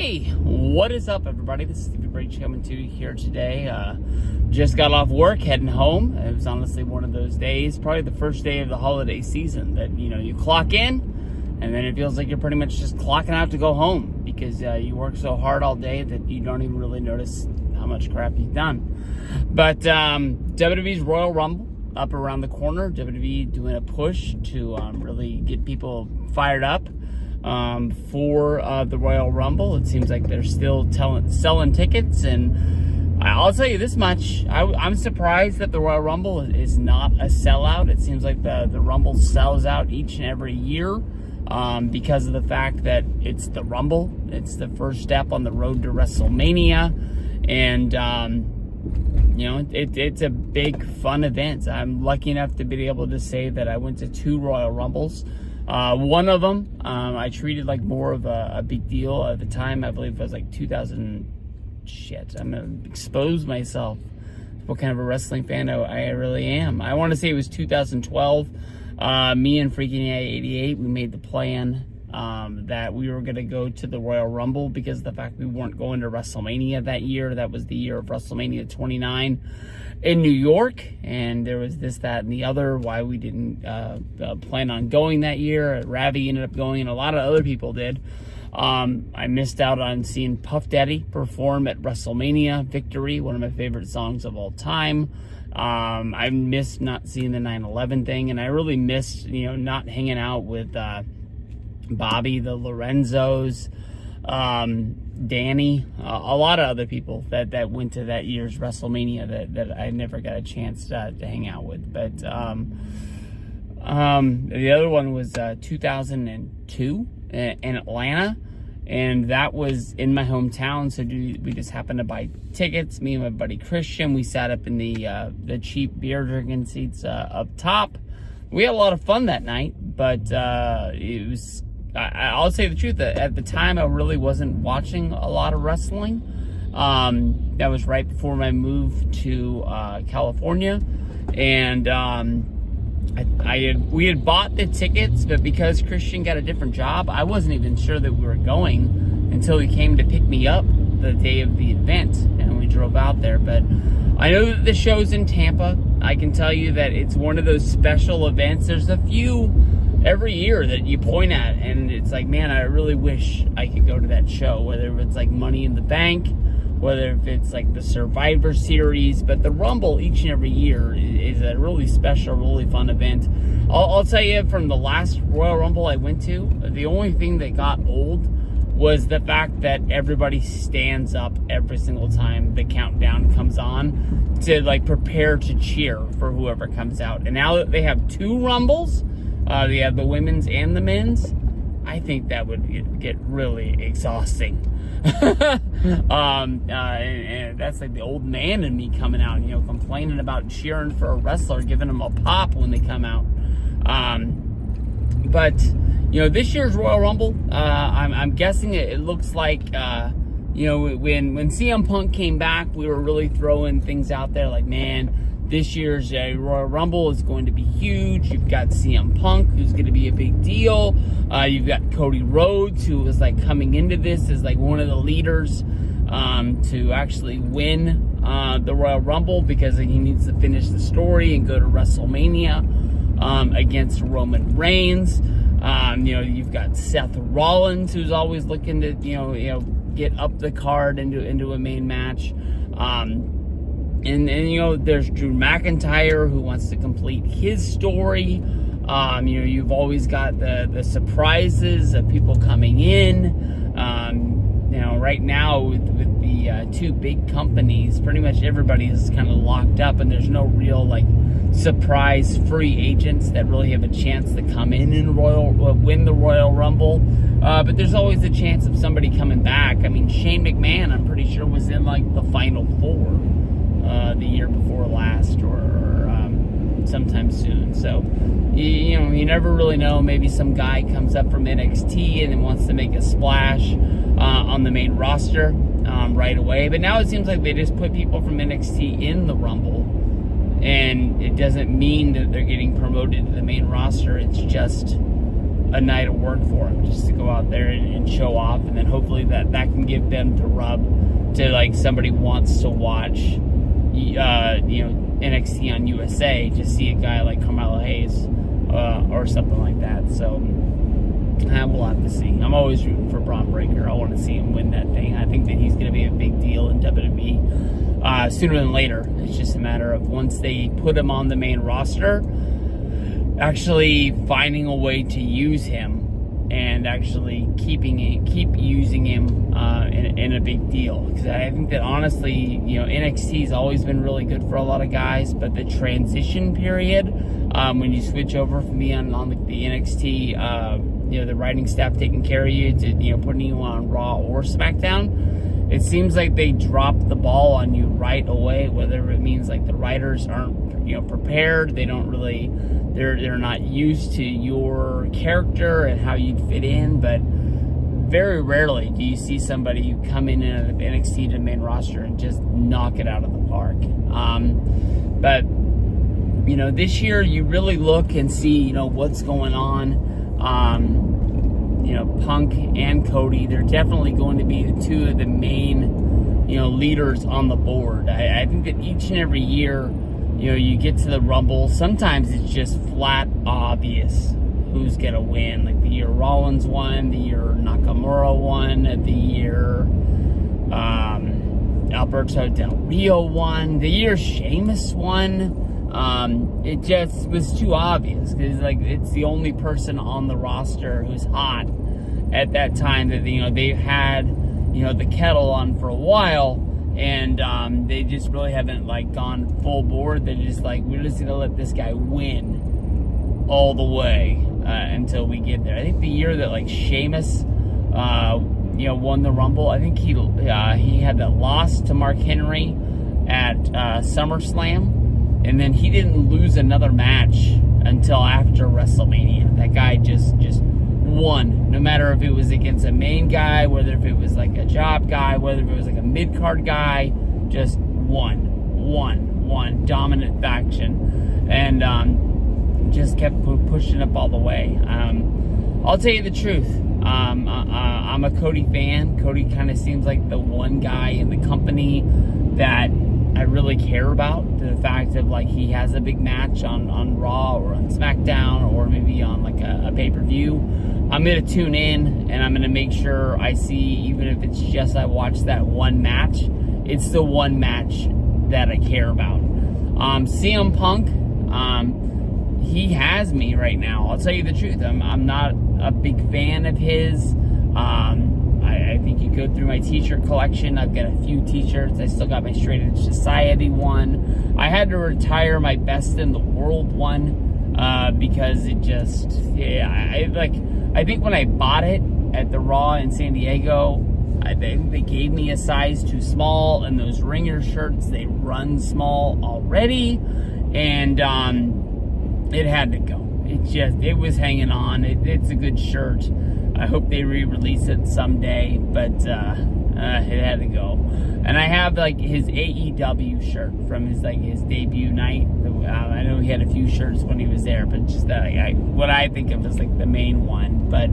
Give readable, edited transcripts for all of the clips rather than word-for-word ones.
Hey, what is up, everybody? This is Stevie Brady coming to you here today. Just got off work, heading home. It was honestly one of those days, probably the first day of the holiday season, that you clock in, and then it feels like you're pretty much just clocking out to go home because you work so hard all day that you don't even really notice how much crap you've done. But WWE's Royal Rumble up around the corner. WWE doing a push to really get people fired up for the Royal Rumble. It seems like they're still selling tickets, and I'll tell you this much, I'm surprised that the Royal Rumble is not a sellout. It seems like the Rumble sells out each and every year because of the fact that it's the Rumble. It's the first step on the road to WrestleMania, and it's a big fun event. I'm lucky enough to be able to say that I went to 2 Royal Rumbles. One of them, I treated like more of a big deal at the time. I believe it was like 2000. Shit, I'm gonna expose myself. What kind of a wrestling fan I really am. I want to say it was 2012. Me and Freaking 88, we made the plan that we were gonna go to the Royal Rumble because of the fact we weren't going to WrestleMania that year. That was the year of WrestleMania 29 in New York, and there was this, that, and the other why we didn't plan on going that year. Ravi ended up going, and a lot of other people did. I missed out on seeing Puff Daddy perform at WrestleMania Victory, one of my favorite songs of all time. I missed not seeing the 9/11 thing, and I really missed, not hanging out with Bobby, the Lorenzos, Danny, a lot of other people that went to that year's WrestleMania that I never got a chance to hang out with. But the other one was 2002 in Atlanta, and that was in my hometown. So we just happened to buy tickets. Me and my buddy Christian, we sat up in the cheap beer drinking seats up top. We had a lot of fun that night, but it was. I'll say the truth, at the time I really wasn't watching a lot of wrestling. That was right before my move to California, and we had bought the tickets, but because Christian got a different job, I wasn't even sure that we were going until he came to pick me up the day of the event, and we drove out there. But I know that the show's in Tampa. I can tell you that it's one of those special events. There's a few every year that you point at, and it's like, man, I really wish I could go to that show, whether it's like Money in the Bank, whether if it's like the Survivor Series. But the Rumble each and every year is a really special, really fun event. I'll tell you, from the last Royal Rumble I went to, the only thing that got old was the fact that everybody stands up every single time the countdown comes on to like prepare to cheer for whoever comes out. And now that they have 2 Rumbles, they have the women's and the men's, I think that would get really exhausting. And that's like the old man in me coming out, complaining about cheering for a wrestler, giving them a pop when they come out. But this year's Royal Rumble, I'm guessing it looks like, when CM Punk came back, we were really throwing things out there like, man, this year's Royal Rumble is going to be huge. You've got CM Punk, who's going to be a big deal. You've got Cody Rhodes, who was like coming into this as like one of the leaders to actually win the Royal Rumble because he needs to finish the story and go to WrestleMania against Roman Reigns. You've got Seth Rollins, who's always looking to get up the card into a main match. And there's Drew McIntyre, who wants to complete his story. You've always got the surprises of people coming in. Right now with the 2 big companies, pretty much everybody is kind of locked up, and there's no real like surprise free agents that really have a chance to come in and win the Royal Rumble. But there's always a chance of somebody coming back. I mean, Shane McMahon, I'm pretty sure, was in like the Final 4 the year before last, or sometime soon. So you never really know. Maybe some guy comes up from NXT and then wants to make a splash on the main roster right away. But now it seems like they just put people from NXT in the Rumble, and it doesn't mean that they're getting promoted to the main roster. It's just a night of work for him, just to go out there and show off, and then hopefully that can give them to rub to like somebody wants to watch, NXT on USA, to see a guy like Carmelo Hayes or something like that. So we'll have to see. I'm always rooting for Braun Breaker. I want to see him win that thing. I think that he's going to be a big deal in WWE sooner than later. It's just a matter of once they put him on the main roster, actually finding a way to use him and actually keep using him in a big deal. Because I think that honestly, NXT has always been really good for a lot of guys, but the transition period, when you switch over from being on the NXT, the writing staff taking care of you to putting you on Raw or SmackDown, it seems like they drop the ball on you right away. Whether it means like the writers aren't prepared, they don't really. They're not used to your character and how you'd fit in, but very rarely do you see somebody who come in out of NXT to the main roster and just knock it out of the park. But this year you really look and see what's going on. Punk and Cody, they're definitely going to be the two of the main leaders on the board. I think that each and every year, you get to the Rumble, sometimes it's just flat obvious who's going to win. Like the year Rollins won, the year Nakamura won, the year Alberto Del Rio won, the year Sheamus won. It just was too obvious because it's the only person on the roster who's hot at that time that they've had the kettle on for a while. And they just really haven't gone full board. They're just we're just gonna let this guy win all the way until we get there. I think the year that Sheamus won the Rumble, I think he had that loss to Mark Henry at SummerSlam, and then he didn't lose another match until after WrestleMania. That guy just won, no matter if it was against a main guy, whether if it was a job guy, whether if it was a mid-card guy, just won dominant faction, and just kept pushing up all the way. I'll tell you the truth, I'm a Cody fan. Cody kind of seems like the one guy in the company that I really care about. The fact of he has a big match on Raw or on SmackDown or maybe on a pay-per-view, I'm going to tune in and I'm going to make sure I see, even if it's just I watch that one match, it's the one match that I care about. CM Punk, he has me right now. I'll tell you the truth. I'm not a big fan of his. I think you go through my t-shirt collection. I've got a few t-shirts. I still got my Straight Edge Society one. I had to retire my Best in the World one because it just, I think when I bought it at the Raw in San Diego, I think they gave me a size too small, and those ringer shirts, they run small already, and it had to go. It was hanging on. It's a good shirt. I hope they re-release it someday, but it had to go. And I have his AEW shirt from his debut night. I know he had a few shirts when he was there, but just that what I think of as the main one. But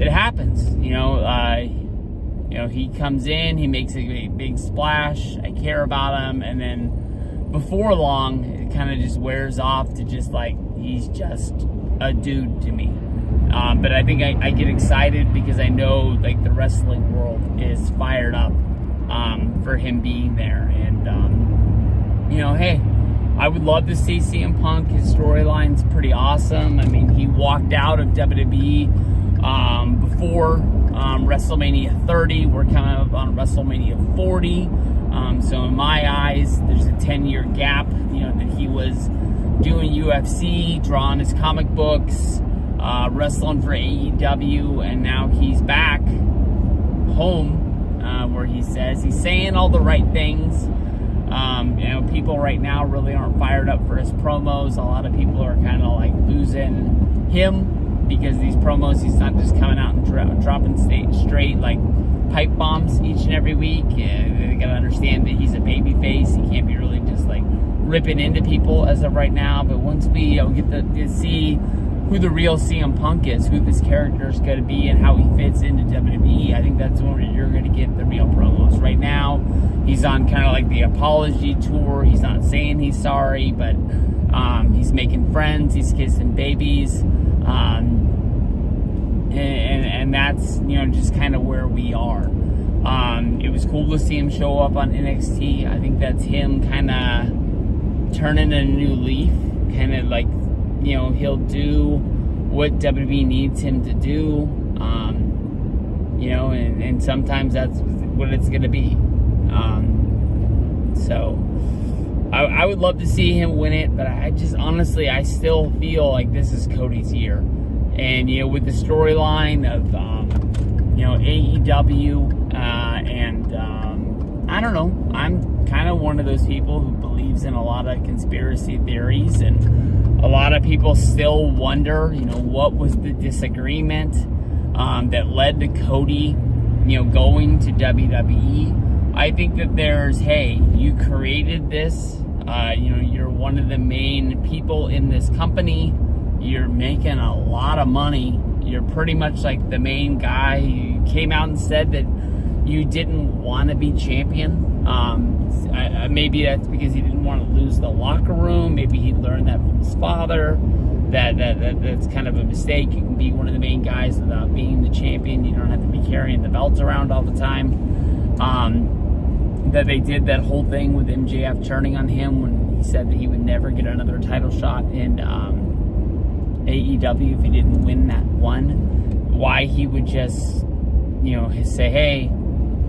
it happens, he comes in, he makes a big splash. I care about him, and then before long, it kind of just wears off to just he's just a dude to me. But I think I get excited because I know the wrestling world is fired up for him being there. And hey, I would love to see CM Punk. His storyline's pretty awesome. I mean, he walked out of WWE before WrestleMania 30. We're coming up on WrestleMania 40. So in my eyes, there's a 10-year gap, that he was doing UFC, drawing his comic books, wrestling for AEW, and now he's back home, where he says he's saying all the right things. People right now really aren't fired up for his promos. A lot of people are kind of losing him because these promos, he's not just coming out and dropping straight pipe bombs each and every week. They gotta understand that he's a baby face. He can't be really just ripping into people as of right now. But once we get to see who the real CM Punk is, who this character is going to be, and how he fits into WWE. I think that's when you're going to get the real promos. Right now, he's on kind of like the apology tour. He's not saying he's sorry, but he's making friends. He's kissing babies. And that's, just kind of where we are. It was cool to see him show up on NXT. I think that's him kind of turning a new leaf. Kind of like, he'll do what WWE needs him to do. And sometimes that's what it's going to be. So I would love to see him win it, but I still feel like this is Cody's year. And, with the storyline of, AEW, I don't know, I'm kind of one of those people who believes in a lot of conspiracy theories, and a lot of people still wonder, what was the disagreement that led to Cody, going to WWE. I think that there's, hey, you created this, you're one of the main people in this company. You're making a lot of money. You're pretty much like the main guy. You came out and said that you didn't want to be champion. Maybe that's because he didn't want to lose the locker room. Maybe he learned that from his father. That's kind of a mistake. You can be one of the main guys without being the champion. You don't have to be carrying the belts around all the time. That they did that whole thing with MJF turning on him when he said that he would never get another title shot in AEW if he didn't win that one. Why he would just, say, hey,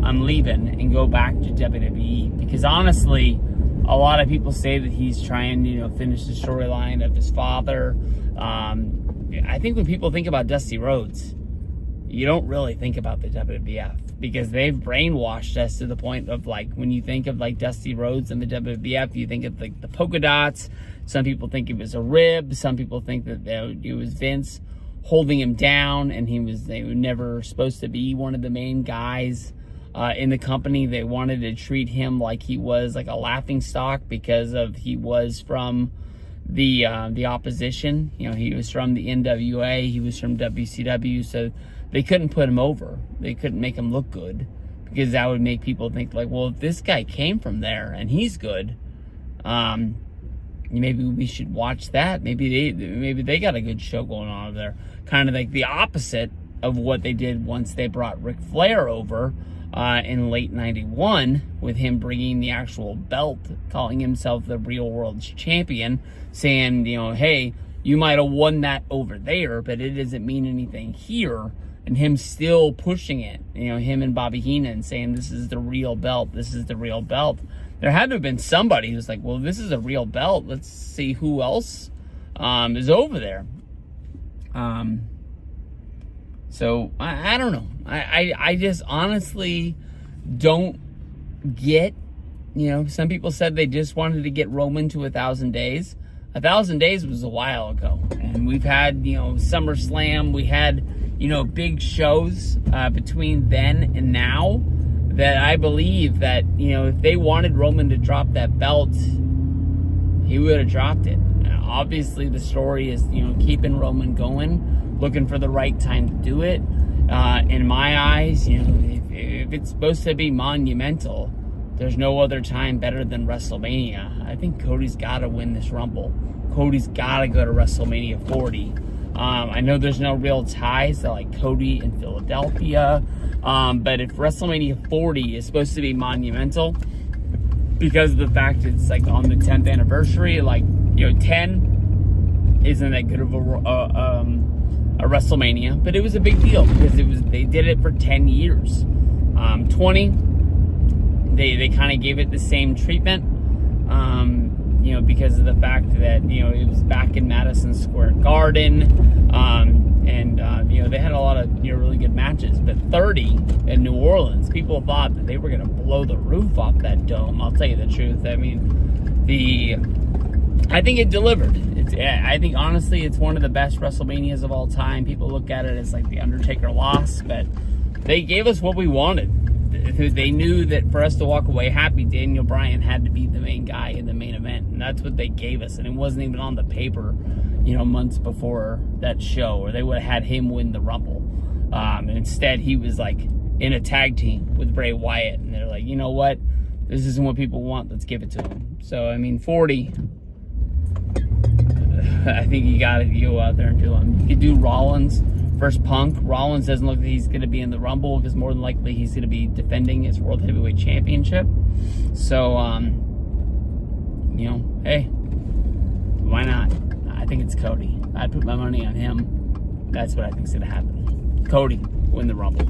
I'm leaving, and go back to WWE. Because honestly, a lot of people say that he's trying to, finish the storyline of his father. I think when people think about Dusty Rhodes, you don't really think about the WWF, because they've brainwashed us to the point of, like, when you think of, like, Dusty Rhodes and the WWF, you think of, like, the polka dots. Some people think it was a rib. Some people think that it was Vince holding him down, and they were never supposed to be one of the main guys in the company. They wanted to treat him like he was like a laughing stock because he was from the opposition. He was from the NWA. He was from WCW, so they couldn't put him over. They couldn't make him look good, because that would make people think, like, well, if this guy came from there and he's good, maybe we should watch that. Maybe they got a good show going on over there. Kind of like the opposite of what they did once they brought Ric Flair over in late '91, with him bringing the actual belt, calling himself the real world champion, saying, hey, you might have won that over there, but it doesn't mean anything here. And him still pushing it, him and Bobby Heenan saying, this is the real belt. This is the real belt. There had to have been somebody who's like, well, this is a real belt. Let's see who else is over there. So I don't know. I just honestly don't get, some people said they just wanted to get Roman to 1,000 days. 1,000 days was a while ago. And we've had, SummerSlam. We had, big shows between then and now, that I believe that, if they wanted Roman to drop that belt, he would have dropped it. Obviously, the story is, keeping Roman going, looking for the right time to do it. In my eyes, if it's supposed to be monumental, there's no other time better than WrestleMania. I think Cody's got to win this Rumble. Cody's got to go to WrestleMania 40. I know there's no real ties to, like, Cody in Philadelphia. But if WrestleMania 40 is supposed to be monumental, because of the fact it's, like, on the 10th anniversary, like, 10 isn't that good of a WrestleMania, but it was a big deal because they did it for 10 years. 20, they kind of gave it the same treatment, because of the fact that, it was back in Madison Square Garden, and they had a lot of really good matches. But 30 in New Orleans, people thought that they were going to blow the roof off that dome. I'll tell you the truth. I mean, I think it delivered. I think, honestly, it's one of the best WrestleManias of all time. People look at it as like the Undertaker loss, but they gave us what we wanted. They knew that for us to walk away happy, Daniel Bryan had to be the main guy in the main event, and that's what they gave us. And it wasn't even on the paper. months before that show, or they would have had him win the Rumble. And instead, he was like in a tag team with Bray Wyatt, and they're like, you know what? This isn't what people want. Let's give it to him. So, I mean, 40. I think you got to go out there and do him. You could do Rollins versus Punk. Rollins doesn't look like he's going to be in the Rumble because more than likely he's going to be defending his World Heavyweight Championship. So, hey, why not? I think it's Cody. I'd put my money on him. That's what I think's going to happen. Cody win the Rumble.